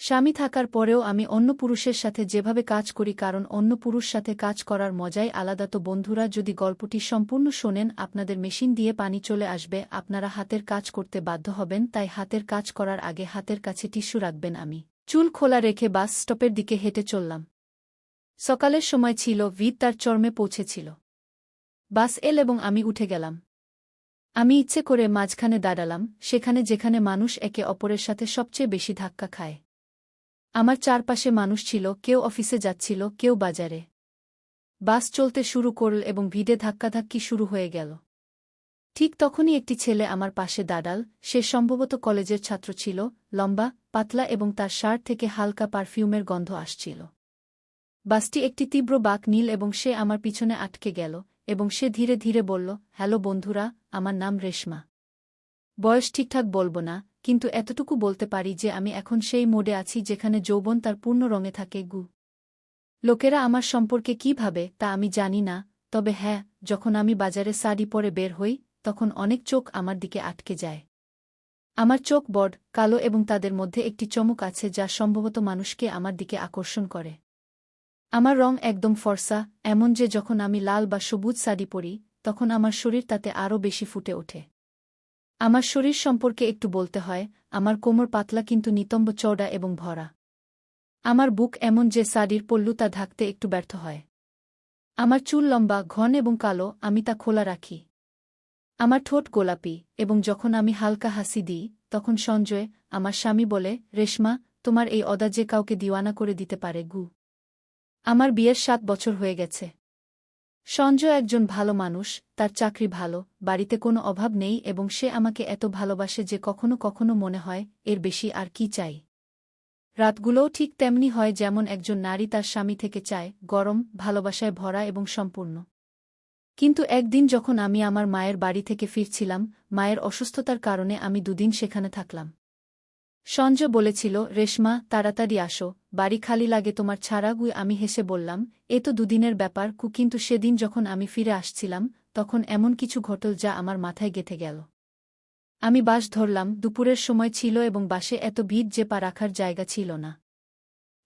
স্বামী থাকার পরেও আমি অন্য পুরুষের সাথে যেভাবে কাজ করি কারণ অন্য পুরুষ সাথে কাজ করার মজাই আলাদা। তো বন্ধুরা, যদি গল্পটি সম্পূর্ণ শোনেন আপনাদের মেশিন দিয়ে পানি চলে আসবে, আপনারা হাতের কাজ করতে বাধ্য হবেন, তাই হাতের কাজ করার আগে হাতের কাছে টিস্যু রাখবেন। আমি চুল খোলা রেখে বাস স্টপের দিকে হেঁটে চললাম। সকালের সময় ছিল, ভিড় তার চরমে পৌঁছেছিল। বাস এল এবং আমি উঠে গেলাম। আমি ইচ্ছে করে মাঝখানে দাঁড়ালাম, সেখানে যেখানে মানুষ একে অপরের সাথে সবচেয়ে বেশি ধাক্কা খায়। আমার চারপাশে মানুষ ছিল, কেউ অফিসে যাচ্ছিল, কেউ বাজারে। বাস চলতে শুরু করল এবং ভিড়ে ধাক্কাধাক্কি শুরু হয়ে গেল। ঠিক তখনই একটি ছেলে আমার পাশে দাঁড়াল। সে সম্ভবত কলেজের ছাত্র ছিল, লম্বা, পাতলা এবং তার শার্ট থেকে হালকা পারফিউমের গন্ধ আসছিল। বাসটি একটি তীব্র বাঁক নীল এবং সে আমার পিছনে আটকে গেল এবং সে ধীরে ধীরে বলল, হ্যালো বন্ধুরা, আমার নাম রেশমা। বয়স ঠিকঠাক বলবো না, কিন্তু এতটুকু বলতে পারি যে আমি এখন সেই মোডে আছি যেখানে যৌবন তার পূর্ণ রঙে থাকে। লোকেরা আমার সম্পর্কে কী ভাবে তা আমি জানি না, তবে হ্যাঁ, যখন আমি বাজারে শাড়ি পরে বের হই তখন অনেক চোখ আমার দিকে আটকে যায়। আমার চোখ বড়, কালো এবং তাদের মধ্যে একটি চমক আছে যা সম্ভবত মানুষকে আমার দিকে আকর্ষণ করে। আমার রং একদম ফর্সা, এমন যে যখন আমি লাল বা সবুজ শাড়ি পরি তখন আমার শরীর তাতে আরও বেশি ফুটে ওঠে। আমার শরীর সম্পর্কে একটু বলতে হয়, আমার কোমর পাতলা কিন্তু নিতম্ব চওড়া এবং ভরা। আমার বুক এমন যে শাড়ির পল্লু তা ঢাকতে একটু ব্যর্থ হয়। আমার চুল লম্বা, ঘন এবং কালো, আমি তা খোলা রাখি। আমার ঠোঁট গোলাপি, এবং যখন আমি হালকা হাসি দিই তখন সঞ্জয়, আমার স্বামী, বলে, রেশমা, তোমার এই অদা যে কাউকে দিওয়ানা করে দিতে পারে। আমার বিয়ের 7 বছর হয়ে গেছে। সঞ্জয় একজন ভালো মানুষ, তার চাকরি ভালো, বাড়িতে কোনো অভাব নেই এবং সে আমাকে এত ভালোবাসে যে কখনো কখনো মনে হয় এর বেশি আর কি চাই। রাতগুলোও ঠিক তেমনি হয় যেমন একজন নারী তার স্বামী থেকে চায়, গরম, ভালোবাসায় ভরা এবং সম্পূর্ণ। কিন্তু একদিন যখন আমি আমার মায়ের বাড়ি থেকে ফিরছিলাম, মায়ের অসুস্থতার কারণে আমি 2 দিন সেখানে থাকলাম। সঞ্জয় বলেছিল, রেশমা, তাড়াতাড়ি আসো, বাড়ি খালি লাগে তোমার ছাড়া। আমি হেসে বললাম, এ তো 2 দিনের ব্যাপার। কিন্তু সেদিন যখন আমি ফিরে আসছিলাম তখন এমন কিছু ঘটল যা আমার মাথায় গেঁথে গেল। আমি বাস ধরলাম, দুপুরের সময় ছিল এবং বাসে এত ভিড় যে পা রাখার জায়গা ছিল না।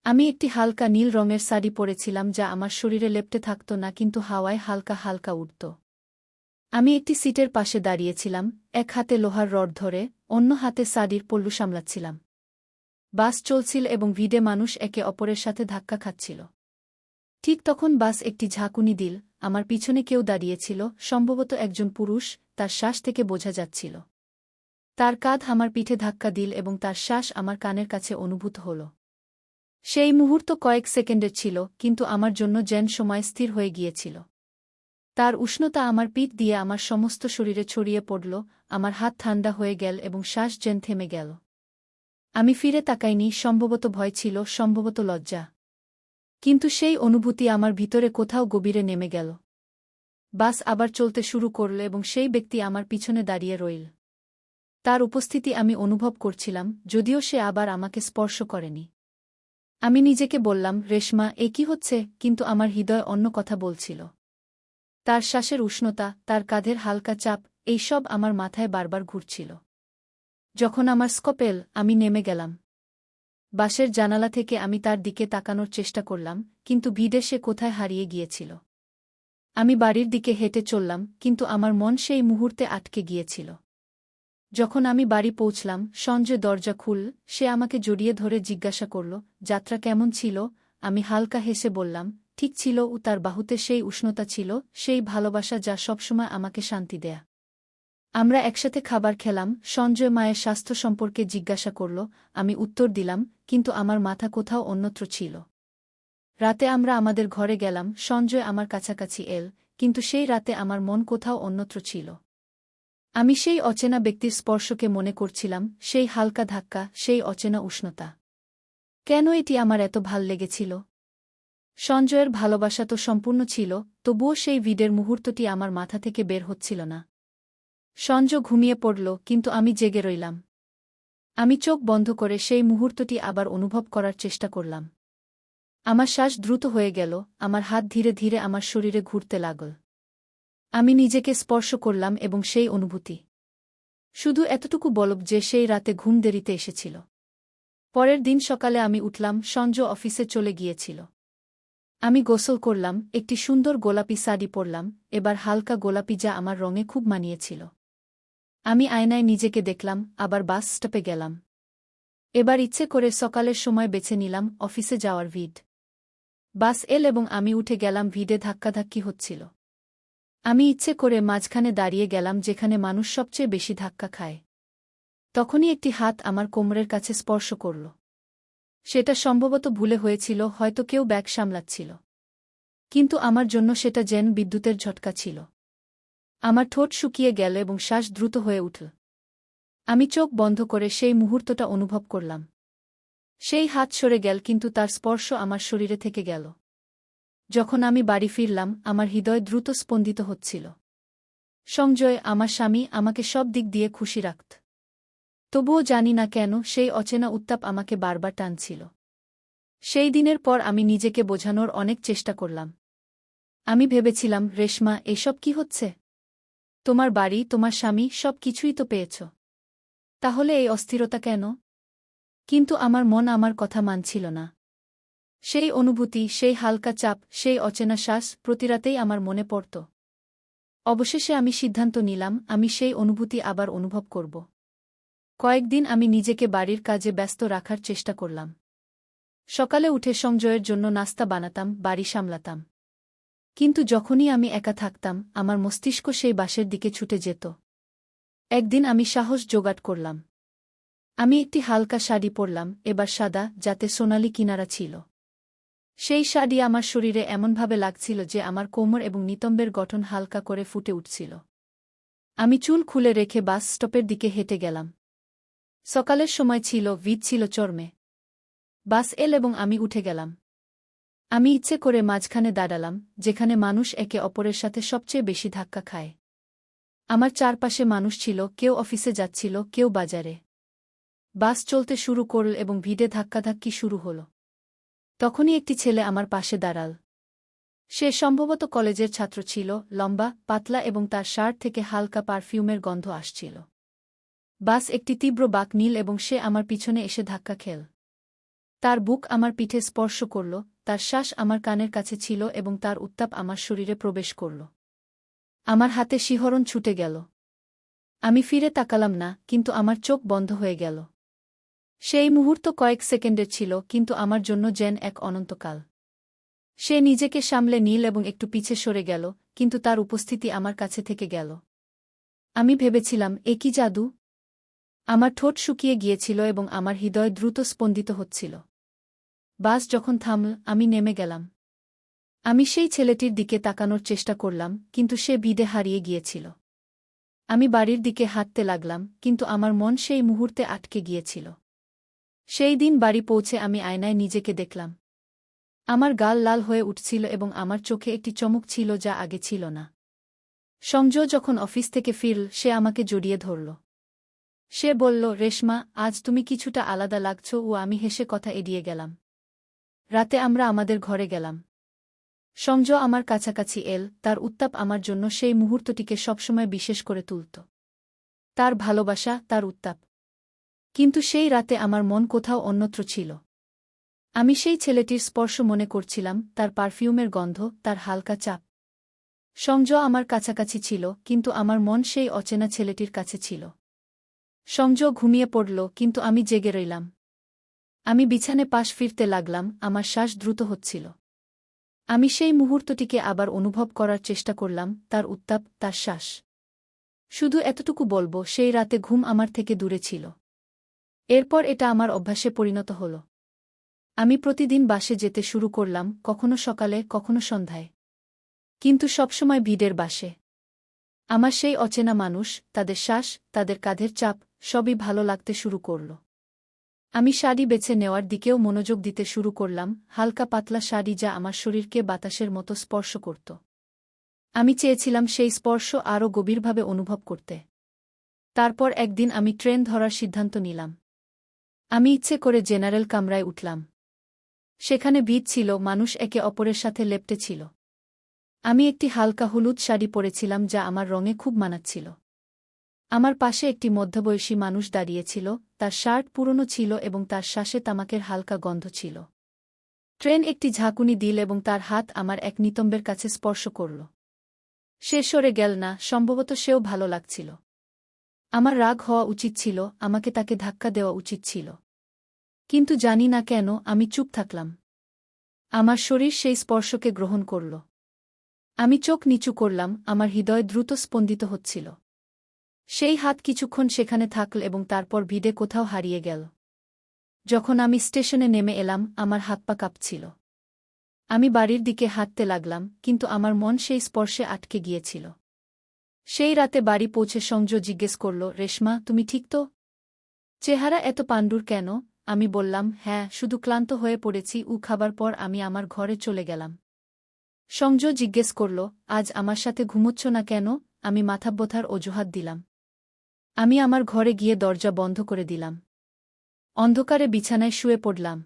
আমি একটি হালকা নীল রঙের শাড়ি পরেছিলাম যা আমার শরীরে লেপ্টে থাকত না কিন্তু হাওয়ায় হালকা হালকা উড়ত। আমি একটি সিটের পাশে দাঁড়িয়েছিলাম, এক হাতে লোহার রড ধরে, অন্য হাতে শাড়ির পল্লু সামলাচ্ছিলাম। বাস চলছিল এবং ভিড়ে মানুষ একে অপরের সাথে ধাক্কা খাচ্ছিল। ঠিক তখন বাস একটি ঝাঁকুনি দিল। আমার পিছনে কেউ দাঁড়িয়েছিল, সম্ভবত একজন পুরুষ, তার শ্বাস থেকে বোঝা যাচ্ছিল। তার কাঁধ আমার পিঠে ধাক্কা দিল এবং তার শ্বাস আমার কানের কাছে অনুভূত হল। সেই মুহূর্ত কয়েক সেকেন্ডের ছিল, কিন্তু আমার জন্য যেন সময় স্থির হয়ে গিয়েছিল। তার উষ্ণতা আমার পিঠ দিয়ে আমার সমস্ত শরীরে ছড়িয়ে পড়ল, আমার হাত ঠান্ডা হয়ে গেল এবং শ্বাস যেন থেমে গেল। আমি ফিরে তাকাইনি, সম্ভবত ভয় ছিল, সম্ভবত লজ্জা। কিন্তু সেই অনুভূতি আমার ভিতরে কোথাও গভীরে নেমে গেল। বাস আবার চলতে শুরু করল এবং সেই ব্যক্তি আমার পিছনে দাঁড়িয়ে রইল। তার উপস্থিতি আমি অনুভব করছিলাম, যদিও সে আবার আমাকে স্পর্শ করেনি। আমি নিজেকে বললাম, রেশমা, এ কি হচ্ছে? কিন্তু আমার হৃদয় অন্য কথা বলছিল। তার শ্বাসের উষ্ণতা, তার কাঁধের হালকা চাপ, এইসব আমার মাথায় বারবার ঘুরছিল। যখন আমার স্কপেল, আমি নেমে গেলাম। বাসের জানালা থেকে আমি তার দিকে তাকানোর চেষ্টা করলাম, কিন্তু ভিড়ে সে কোথায় হারিয়ে গিয়েছিল। আমি বাড়ির দিকে হেঁটে চললাম, কিন্তু আমার মন সেই মুহূর্তে আটকে গিয়েছিল। যখন আমি বাড়ি পৌঁছলাম, সঞ্জয় দরজা খুলল। সে আমাকে জড়িয়ে ধরে জিজ্ঞাসা করল, যাত্রা কেমন ছিল? আমি হালকা হেসে বললাম, ঠিক ছিল। তার বাহুতে সেই উষ্ণতা ছিল, সেই ভালোবাসা যা সবসময় আমাকে শান্তি দেয়া। আমরা একসাথে খাবার খেলাম। সঞ্জয় মায়ের স্বাস্থ্য সম্পর্কে জিজ্ঞাসা করল, আমি উত্তর দিলাম, কিন্তু আমার মাথা কোথাও অন্যত্র ছিল। রাতে আমরা আমাদের ঘরে গেলাম। সঞ্জয় আমার কাছাকাছি এল, কিন্তু সেই রাতে আমার মন কোথাও অন্যত্র ছিল। আমি সেই অচেনা ব্যক্তির স্পর্শকে মনে করছিলাম, সেই হালকা ধাক্কা, সেই অচেনা উষ্ণতা। কেন এটি আমার এত ভাল লেগেছিল? সঞ্জয়ের ভালোবাসা তো সম্পূর্ণ ছিল, তবুও সেই ভিড়ের মুহূর্তটি আমার মাথা থেকে বের হচ্ছিল না। সঞ্জয় ঘুমিয়ে পড়ল, কিন্তু আমি জেগে রইলাম। আমি চোখ বন্ধ করে সেই মুহূর্তটি আবার অনুভব করার চেষ্টা করলাম। আমার শ্বাস দ্রুত হয়ে গেল, আমার হাত ধীরে ধীরে আমার শরীরে ঘুরতে লাগল। আমি নিজেকে স্পর্শ করলাম এবং সেই অনুভূতি। শুধু এতটুকু বলব যে সেই রাতে ঘুম দেরিতে এসেছিল। পরের দিন সকালে আমি উঠলাম, সঞ্জু অফিসে চলে গিয়েছিল। আমি গোসল করলাম, একটি সুন্দর গোলাপি শাড়ি পরলাম, এবার হালকা গোলাপি যা আমার রঙে খুব মানিয়েছিল। আমি আয়নায় নিজেকে দেখলাম, আবার বাস স্টপে গেলাম। এবার ইচ্ছে করে সকালের সময় বেছে নিলাম অফিসে যাওয়ার ভিড়। বাস এল এবং আমি উঠে গেলাম, ভিড়ে ধাক্কাধাক্কি হচ্ছিল। আমি ইচ্ছে করে মাঝখানে দাঁড়িয়ে গেলাম যেখানে মানুষ সবচেয়ে বেশি ধাক্কা খায়। তখনই একটি হাত আমার কোমরের কাছে স্পর্শ করল। সেটা সম্ভবত ভুলে হয়েছিল, হয়তো কেউ ব্যাগ সামলাচ্ছিল। কিন্তু আমার জন্য সেটা যেন বিদ্যুতের ঝটকা ছিল। আমার ঠোঁট শুকিয়ে গেল এবং শ্বাস দ্রুত হয়ে উঠল। আমি চোখ বন্ধ করে সেই মুহূর্তটা অনুভব করলাম। সেই হাত সরে গেল, কিন্তু তার স্পর্শ আমার শরীরে থেকে গেল। যখন আমি বাড়ি ফিরলাম, আমার হৃদয় দ্রুত স্পন্দিত হচ্ছিল। সঞ্জয়, আমার স্বামী, আমাকে সব দিক দিয়ে খুশি রাখত। তবুও জানি না কেন সেই অচেনা উত্তাপ আমাকে বারবার টানছিল। সেই দিনের পর আমি নিজেকে বোঝানোর অনেক চেষ্টা করলাম। আমি ভেবেছিলাম, রেশমা, এসব কি হচ্ছে? তোমার বাড়ি, তোমার স্বামী, সব কিছুই তো পেয়েছ। তাহলে এই অস্থিরতা কেন? কিন্তু আমার মন আমার কথা মানছিল না। সেই অনুভূতি, সেই হালকা চাপ, সেই অচেনা শ্বাস প্রতি রাতেই আমার মনে পড়ত। অবশেষে আমি সিদ্ধান্ত নিলাম, আমি সেই অনুভূতি আবার অনুভব করব। কয়েকদিন আমি নিজেকে বাড়ির কাজে ব্যস্ত রাখার চেষ্টা করলাম। সকালে উঠে সঞ্জয়ের জন্য নাস্তা বানাতাম, বাড়ি সামলাতাম। কিন্তু যখনই আমি একা থাকতাম, আমার মস্তিষ্ক সেই বাসের দিকে ছুটে যেত। একদিন আমি সাহস জোগাড় করলাম। আমি একটি হালকা শাড়ি পরলাম, এবার সাদা, যাতে সোনালি কিনারা ছিল। সেই শাড়ি আমার শরীরে এমনভাবে লাগছিল যে আমার কোমর এবং নিতম্বের গঠন হালকা করে ফুটে উঠছিল। আমি চুল খুলে রেখে বাস স্টপের দিকে হেঁটে গেলাম। সকালের সময় ছিল, ভিড় ছিল চরমে। বাস এল এবং আমি উঠে গেলাম। আমি ইচ্ছে করে মাঝখানে দাঁড়ালাম, যেখানে মানুষ একে অপরের সাথে সবচেয়ে বেশি ধাক্কা খায়। আমার চারপাশে মানুষ ছিল, কেউ অফিসে যাচ্ছিল, কেউ বাজারে। বাস চলতে শুরু করল এবং ভিড়ে ধাক্কাধাক্কি শুরু হল। তখনই একটি ছেলে আমার পাশে দাঁড়াল। সে সম্ভবত কলেজের ছাত্র ছিল, লম্বা, পাতলা এবং তার শার্ট থেকে হালকা পারফিউমের গন্ধ আসছিল। বাস একটি তীব্র বাঁক নিল এবং সে আমার পিছনে এসে ধাক্কা খেল। তার বুক আমার পিঠে স্পর্শ করল, তার শ্বাস আমার কানের কাছে ছিল এবং তার উত্তাপ আমার শরীরে প্রবেশ করল। আমার হাতে শিহরণ ছুটে গেল। আমি ফিরে তাকালাম না, কিন্তু আমার চোখ বন্ধ হয়ে গেল। সেই মুহূর্ত কয়েক সেকেন্ডের ছিল, কিন্তু আমার জন্য যেন এক অনন্তকাল। সে নিজেকে সামলে নিল এবং একটু পিছে সরে গেল, কিন্তু তার উপস্থিতি আমার কাছে থেকে গেল। আমি ভেবেছিলাম, এ কি জাদু! আমার ঠোঁট শুকিয়ে গিয়েছিল এবং আমার হৃদয় দ্রুত স্পন্দিত হচ্ছিল। বাস যখন থামল, আমি নেমে গেলাম। আমি সেই ছেলেটির দিকে তাকানোর চেষ্টা করলাম, কিন্তু সে ভিড়ে হারিয়ে গিয়েছিল। আমি বাড়ির দিকে হাঁটতে লাগলাম, কিন্তু আমার মন সেই মুহূর্তে আটকে গিয়েছিল। সেই দিন বাড়ি পৌঁছে আমি আয়নায় নিজেকে দেখলাম। আমার গাল লাল হয়ে উঠছিল এবং আমার চোখে একটি চমক ছিল যা আগে ছিল না। সঞ্জয় যখন অফিস থেকে ফিরল, সে আমাকে জড়িয়ে ধরল। সে বলল, রেশমা, আজ তুমি কিছুটা আলাদা লাগছ। ও আমি হেসে কথা এড়িয়ে গেলাম। রাতে আমরা আমাদের ঘরে গেলাম। সঞ্জয় আমার কাছাকাছি এল, তার উত্তাপ আমার জন্য সেই মুহূর্তটিকে সবসময় বিশেষ করে তুলত। তার ভালোবাসা, তার উত্তাপ। কিন্তু সেই রাতে আমার মন কোথাও অন্যত্র ছিল। আমি সেই ছেলেটির স্পর্শ মনে করছিলাম, তার পারফিউমের গন্ধ, তার হালকা চাপ। সঞ্জয় আমার কাছাকাছি ছিল, কিন্তু আমার মন সেই অচেনা ছেলেটির কাছে ছিল। সঞ্জয় ঘুমিয়ে পড়ল, কিন্তু আমি জেগে রইলাম। আমি বিছানে পাশ ফিরতে লাগলাম, আমার শ্বাস দ্রুত হচ্ছিল। আমি সেই মুহূর্তটিকে আবার অনুভব করার চেষ্টা করলাম, তার উত্তাপ, তার শ্বাস। শুধু এতটুকু বলবো, সেই রাতে ঘুম আমার থেকে দূরে ছিল। এরপর এটা আমার অভ্যাসে পরিণত হল। আমি প্রতিদিন বাসে যেতে শুরু করলাম, কখনো সকালে, কখনো সন্ধ্যায়। কিন্তু সবসময় ভিড়ের বাসে। আমার সেই অচেনা মানুষ, তাদের শ্বাস, তাদের কাঁধের চাপ, সবই ভালো লাগতে শুরু করল। আমি শাড়ি বেছে নেওয়ার দিকেও মনোযোগ দিতে শুরু করলাম, হালকা পাতলা শাড়ি যা আমার শরীরকে বাতাসের মতো স্পর্শ করত। আমি চেয়েছিলাম সেই স্পর্শ আরও গভীরভাবে অনুভব করতে। তারপর একদিন আমি ট্রেন ধরার সিদ্ধান্ত নিলাম। আমি ইচ্ছে করে জেনারেল কামরায় উঠলাম। সেখানে ভিড় ছিল, মানুষ একে অপরের সাথে লেপ্টে ছিল। আমি একটি হালকা হলুদ শাড়ি পরেছিলাম যা আমার রঙে খুব মানাচ্ছিল। আমার পাশে একটি মধ্যবয়সী মানুষ দাঁড়িয়েছিল, তার শার্ট পুরনো ছিল এবং তার শ্বাসে তামাকের হালকা গন্ধ ছিল। ট্রেন একটি ঝাঁকুনি দিল এবং তার হাত আমার এক নিতম্বের কাছে স্পর্শ করল। সে সরে গেল না, সম্ভবত সেও ভালো লাগছিল। আমার রাগ হওয়া উচিত ছিল, আমাকে তাকে ধাক্কা দেওয়া উচিত ছিল। কিন্তু জানি না কেন আমি চুপ থাকলাম। আমার শরীর সেই স্পর্শকে গ্রহণ করল। আমি চোখ নিচু করলাম, আমার হৃদয় দ্রুত স্পন্দিত হচ্ছিল। সেই হাত কিছুক্ষণ সেখানে থাকল এবং তারপর ভিড়ে কোথাও হারিয়ে গেল। যখন আমি স্টেশনে নেমে এলাম, আমার হাত পা কাঁপছিল। আমি বাড়ির দিকে হাঁটতে লাগলাম, কিন্তু আমার মন সেই স্পর্শে আটকে গিয়েছিল। সেই রাতে বাড়ি পৌঁছে সংজয় জিজ্ঞেস করল, রেশমা, তুমি ঠিক তো? চেহারা এত পাণ্ডুর কেন? আমি বললাম, হ্যাঁ, শুধু ক্লান্ত হয়ে পড়েছি। খাবার পর আমি আমার ঘরে চলে গেলাম। সংজয় জিজ্ঞেস করল, আজ আমার সাথে ঘুমোচ্ছ না কেন? আমি মাথা ব্যথার অজুহাত দিলাম। আমি আমার ঘরে গিয়ে দরজা বন্ধ করে দিলাম। অন্ধকারে বিছানায় শুয়ে পড়লাম।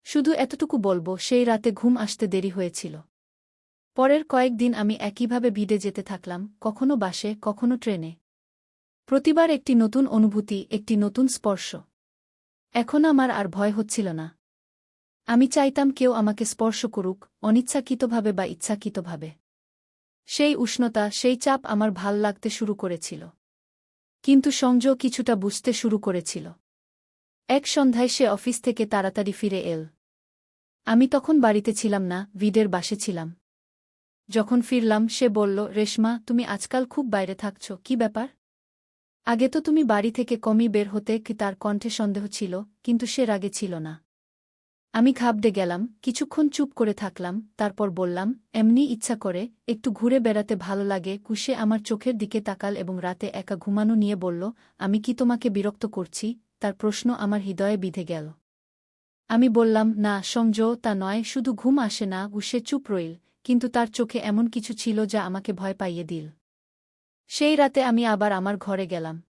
শুধু এতটুকু বলবো, সেই রাতে ঘুম আসতে দেরি হয়েছিল। পরের কয়েকদিন আমি একইভাবে ভিড়ে যেতে থাকলাম, কখনো বাসে, কখনো ট্রেনে। প্রতিবার একটি নতুন অনুভূতি, একটি নতুন স্পর্শ। এখন আমার আর ভয় হচ্ছিল না। আমি চাইতাম কেউ আমাকে স্পর্শ করুক, অনিচ্ছাকৃতভাবে বা ইচ্ছাকৃতভাবে। সেই উষ্ণতা, সেই চাপ আমার ভাল লাগতে শুরু করেছিল। কিন্তু সংজয় কিছুটা বুঝতে শুরু করেছিল। এক সন্ধ্যায় সে অফিস থেকে তাড়াতাড়ি ফিরে এল। আমি তখন বাড়িতে ছিলাম না, ভিডের বাসে ছিলাম। যখন ফিরলাম সে বলল, রেশমা, তুমি আজকাল খুব বাইরে থাকছ, কি ব্যাপার? আগে তো তুমি বাড়ি থেকে কমই বের হতে। কি? তার কণ্ঠে সন্দেহ ছিল, কিন্তু সে রাগে ছিল না। আমি ঘাবড়ে গেলাম, কিছুক্ষণ চুপ করে থাকলাম, তারপর বললাম, এমনি ইচ্ছা করে, একটু ঘুরে বেড়াতে ভালো লাগে। কুশে আমার চোখের দিকে তাকাল এবং রাতে একা ঘুমানো নিয়ে বলল, আমি কি তোমাকে বিরক্ত করছি? তার প্রশ্ন আমার হৃদয়ে বিঁধে গেল। আমি বললাম, না সংজয়, তা নয়, শুধু ঘুম আসে না। সে চুপ রইল, কিন্তু তার চোখে এমন কিছু ছিল যা আমাকে ভয় পাইয়ে দিল। সেই রাতে আমি আবার আমার ঘরে গেলাম।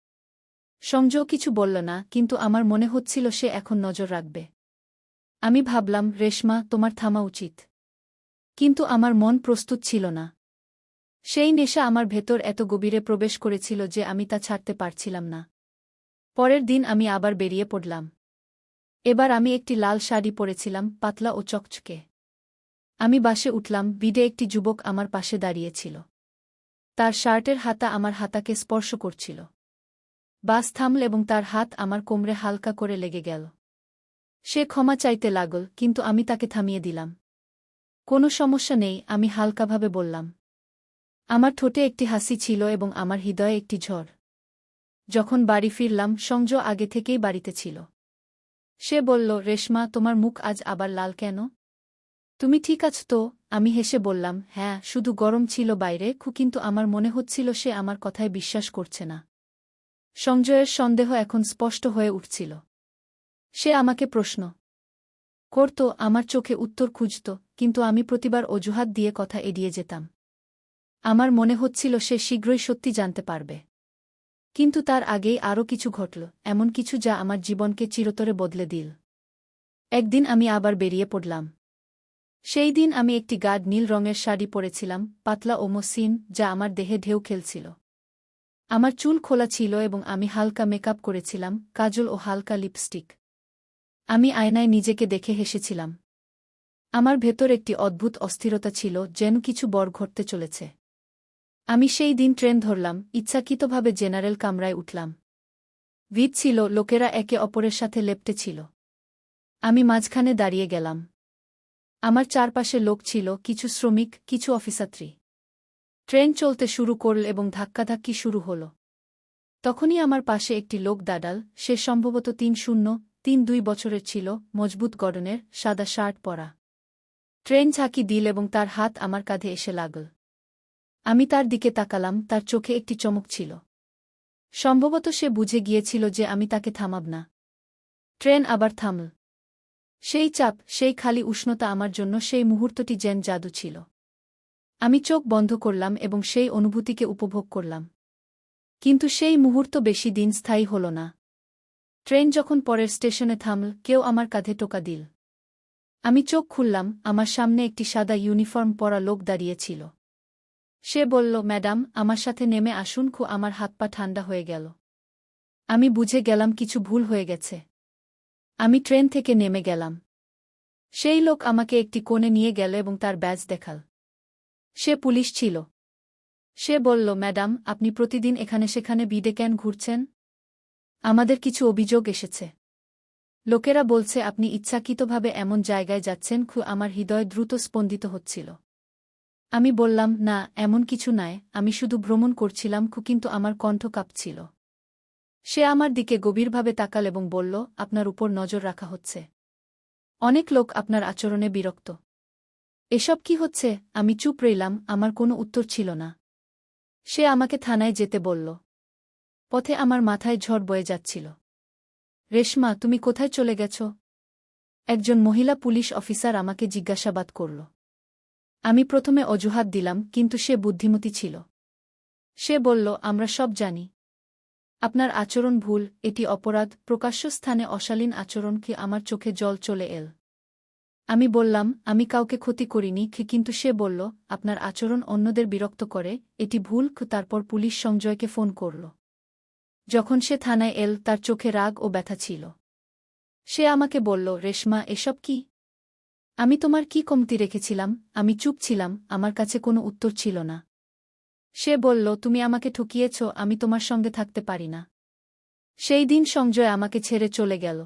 সংজয় কিছু বলল না, কিন্তু আমার মনে হচ্ছিল সে এখন নজর রাখবে। আমি ভাবলাম, রেশমা, তোমার থামা উচিত। কিন্তু আমার মন প্রস্তুত ছিল না। সেই নেশা আমার ভেতর এত গভীরে প্রবেশ করেছিল যে আমি তা ছাড়তে পারছিলাম না। পরের দিন আমি আবার বেরিয়ে পড়লাম। এবার আমি একটি লাল শাড়ি পরেছিলাম, পাতলা ও চকচকে। আমি বাসে উঠলাম, ভিড়ে একটি যুবক আমার পাশে দাঁড়িয়েছিল। তার শার্টের হাতা আমার হাতাকে স্পর্শ করছিল। বাস থামল এবং তার হাত আমার কোমরে হালকা করে লেগে গেল। সে ক্ষমা চাইতে লাগল, কিন্তু আমি তাকে থামিয়ে দিলাম। কোনো সমস্যা নেই, আমি হালকাভাবে বললাম। আমার ঠোঁটে একটি হাসি ছিল এবং আমার হৃদয়ে একটি ঝড়। যখন বাড়ি ফিরলাম, সংজয় আগে থেকেই বাড়িতে ছিল। সে বলল, রেশমা, তোমার মুখ আজ আবার লাল কেন? তুমি ঠিক আছ তো? আমি হেসে বললাম, হ্যাঁ, শুধু গরম ছিল বাইরে। কিন্তু আমার মনে হচ্ছিল সে আমার কথায় বিশ্বাস করছে না। সংজয়ের সন্দেহ এখন স্পষ্ট হয়ে উঠছিল। সে আমাকে প্রশ্ন করত, আমার চোখে উত্তর খুঁজত, কিন্তু আমি প্রতিবার অজুহাত দিয়ে কথা এড়িয়ে যেতাম। আমার মনে হচ্ছিল সে শীঘ্রই সত্যি জানতে পারবে। কিন্তু তার আগেই আরও কিছু ঘটল, এমন কিছু যা আমার জীবনকে চিরতরে বদলে দিল। একদিন আমি আবার বেরিয়ে পড়লাম। সেই দিন আমি একটি গাঢ় নীল রঙের শাড়ি পরেছিলাম, পাতলা ও মসৃণ, যা আমার দেহে ঢেউ খেলছিল। আমার চুল খোলা ছিল এবং আমি হালকা মেকআপ করেছিলাম, কাজল ও হালকা লিপস্টিক। আমি আয়নায় নিজেকে দেখে হেসেছিলাম। আমার ভেতর একটি অদ্ভুত অস্থিরতা ছিল, যেন কিছু বড় ঘটতে চলেছে। আমি সেই দিন ট্রেন ধরলাম, ইচ্ছাকৃতভাবে জেনারেল কামরায় উঠলাম। ভিড় ছিল, লোকেরা একে অপরের সাথে লেপ্টে ছিল। আমি মাঝখানে দাঁড়িয়ে গেলাম। আমার চারপাশে লোক ছিল, কিছু শ্রমিক, কিছু অফিসযাত্রী। ট্রেন চলতে শুরু করল এবং ধাক্কাধাক্কি শুরু হল। তখনই আমার পাশে একটি লোক দাঁড়াল। সে সম্ভবত ৩-০-৩-২ বছরের ছিল, মজবুত গড়নের, সাদা শার্ট পরা। ট্রেন ঝাঁকি দিল এবং তার হাত আমার কাঁধে এসে লাগল। আমি তার দিকে তাকালাম, তার চোখে একটি চমক ছিল। সম্ভবত সে বুঝে গিয়েছিল যে আমি তাকে থামাব না। ট্রেন আবার থামল। সেই চাপ, সেই খালি উষ্ণতা আমার জন্য সেই মুহূর্তটি যেন জাদু ছিল। আমি চোখ বন্ধ করলাম এবং সেই অনুভূতিকে উপভোগ করলাম। কিন্তু সেই মুহূর্ত বেশি দিন স্থায়ী হল না। ট্রেন যখন পরের স্টেশনে থামল, কেউ আমার কাঁধে টোকা দিল। আমি চোখ খুললাম, আমার সামনে একটি সাদা ইউনিফর্ম পরা লোক দাঁড়িয়েছিল। সে বলল, ম্যাডাম, আমার সাথে নেমে আসুন। আমার হাত পা ঠান্ডা হয়ে গেল। আমি বুঝে গেলাম কিছু ভুল হয়ে গেছে। আমি ট্রেন থেকে নেমে গেলাম। সেই লোক আমাকে একটি কোণে নিয়ে গেল এবং তার ব্যাজ দেখাল। সে পুলিশ ছিল। সে বলল, ম্যাডাম, আপনি প্রতিদিন এখানে সেখানে বিডে কেন ঘুরছেন? আমাদের কিছু অভিযোগ এসেছে। লোকেরা বলছে আপনি ইচ্ছাকৃতভাবে এমন জায়গায় যাচ্ছেন। আমার হৃদয় দ্রুত স্পন্দিত হচ্ছিল। আমি বললাম, না, এমন কিছু নয়, আমি শুধু ভ্রমণ করছিলাম। কিন্তু আমার কণ্ঠ কাঁপছিল। সে আমার দিকে গভীরভাবে তাকাল এবং বলল, আপনার উপর নজর রাখা হচ্ছে। অনেক লোক আপনার আচরণে বিরক্ত। এসব কি হচ্ছে? আমি চুপ রইলাম, আমার কোনো উত্তর ছিল না। সে আমাকে থানায় যেতে বলল। পথে আমার মাথায় ঝড় বয়ে যাচ্ছিল। রেশমা, তুমি কোথায় চলে গেছ? একজন মহিলা পুলিশ অফিসার আমাকে জিজ্ঞাসাবাদ করল। আমি প্রথমে অজুহাত দিলাম, কিন্তু সে বুদ্ধিমতী ছিল। সে বলল, আমরা সব জানি। আপনার আচরণ ভুল, এটি অপরাধ, প্রকাশ্য স্থানে অশালীন আচরণ। কি আমার চোখে জল চলে এল। আমি বললাম, আমি কাউকে ক্ষতি করিনি। কিন্তু সে বলল, আপনার আচরণ অন্যদের বিরক্ত করে, এটি ভুল। তারপর পুলিশ সংজয়কে ফোন করল। যখন সে থানায় এল, তার চোখে রাগ ও ব্যথা ছিল। সে আমাকে বলল, রেশমা, এসব কি? আমি তোমার কি কমতি রেখেছিলাম? আমি চুপ ছিলাম, আমার কাছে কোনো উত্তর ছিল না। সে বলল, তুমি আমাকে ঠকিয়েছ, আমি তোমার সঙ্গে থাকতে পারি না। সেই দিন সংজয় আমাকে ছেড়ে চলে গেল।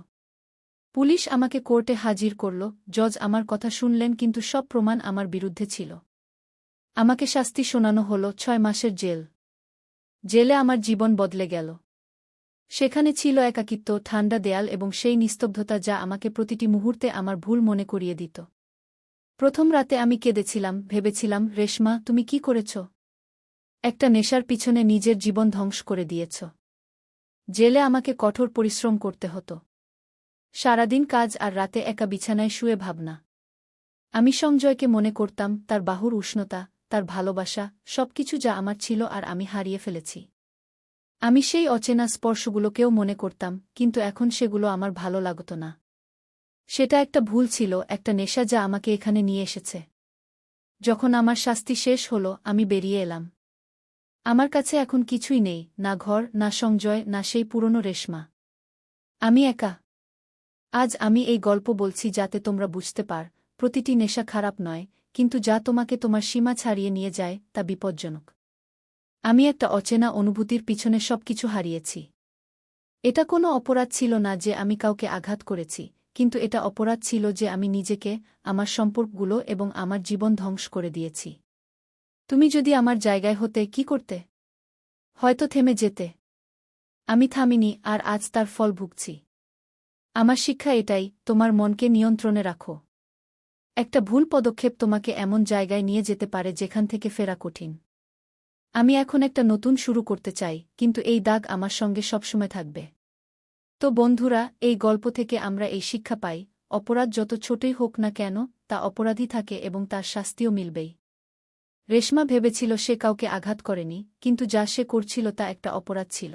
পুলিশ আমাকে কোর্টে হাজির করল। জজ আমার কথা শুনলেন, কিন্তু সব প্রমাণ আমার বিরুদ্ধে ছিল। আমাকে শাস্তি শোনানো হল 6 মাসের জেল। জেলে আমার জীবন বদলে গেল। সেখানে ছিল একাকিত্ব, ঠান্ডা দেয়াল এবং সেই নিস্তব্ধতা যা আমাকে প্রতিটি মুহূর্তে আমার ভুল মনে করিয়ে দিত। প্রথম রাতে আমি কেঁদেছিলাম, ভেবেছিলাম, রেশমা, তুমি কি করেছ? একটা নেশার পিছনে নিজের জীবন ধ্বংস করে দিয়েছ। জেলে আমাকে কঠোর পরিশ্রম করতে হতো। সারাদিন কাজ আর রাতে একা বিছানায় শুয়ে ভাবনা। আমি সংজয়কে মনে করতাম, তার বাহুর উষ্ণতা, তার ভালোবাসা, সবকিছু যা আমার ছিল আর আমি হারিয়ে ফেলেছি। আমি সেই অচেনা স্পর্শগুলোকেও মনে করতাম, কিন্তু এখন সেগুলো আমার ভালো লাগত না। সেটা একটা ভুল ছিল, একটা নেশা যা আমাকে এখানে নিয়ে এসেছে। যখন আমার শাস্তি শেষ হল, আমি বেরিয়ে এলাম। আমার কাছে এখন কিছুই নেই, না ঘর, না সংজয়, না সেই পুরনো রেশমা। আমি একা। আজ আমি এই গল্প বলছি যাতে তোমরা বুঝতে পার, প্রতিটি নেশা খারাপ নয়, কিন্তু যা তোমাকে তোমার সীমা ছাড়িয়ে নিয়ে যায়, তা বিপজ্জনক। আমি একটা অচেনা অনুভূতির পিছনে সবকিছু হারিয়েছি। এটা কোনো অপরাধ ছিল না যে আমি কাউকে আঘাত করেছি, কিন্তু এটা অপরাধ ছিল যে আমি নিজেকে, আমার সম্পর্কগুলো এবং আমার জীবন ধ্বংস করে দিয়েছি। তুমি যদি আমার জায়গায় হতে, কি করতে? হয়তো থেমে যেতে। আমি থামিনি, আর আজ তার ফল ভুগছি। আমার শিক্ষা এটাই, তোমার মনকে নিয়ন্ত্রণে রাখো। একটা ভুল পদক্ষেপ তোমাকে এমন জায়গায় নিয়ে যেতে পারে যেখান থেকে ফেরা কঠিন। আমি এখন একটা নতুন শুরু করতে চাই, কিন্তু এই দাগ আমার সঙ্গে সবসময় থাকবে। তো বন্ধুরা, এই গল্প থেকে আমরা এই শিক্ষা পাই, অপরাধ যত ছোটই হোক না কেন, তা অপরাধী থাকে এবং তার শাস্তিও মিলবেই। রেশমা ভেবেছিল সে কাউকে আঘাত করেনি, কিন্তু যা সে করছিল তা একটা অপরাধ ছিল।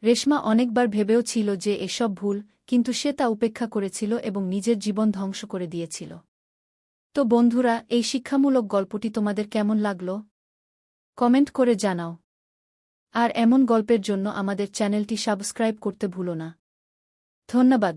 রেশমা অনেকবার ভেবেও ছিল যে এসব ভুল, কিন্তু সে তা উপেক্ষা করেছিল এবং নিজের জীবন ধ্বংস করে দিয়েছিল। তো বন্ধুরা, এই শিক্ষামূলক গল্পটি তোমাদের কেমন লাগলো? কমেন্ট করে জানাও। আর এমন গল্পের জন্য আমাদের চ্যানেলটি সাবস্ক্রাইব করতে ভুলো না। ধন্যবাদ।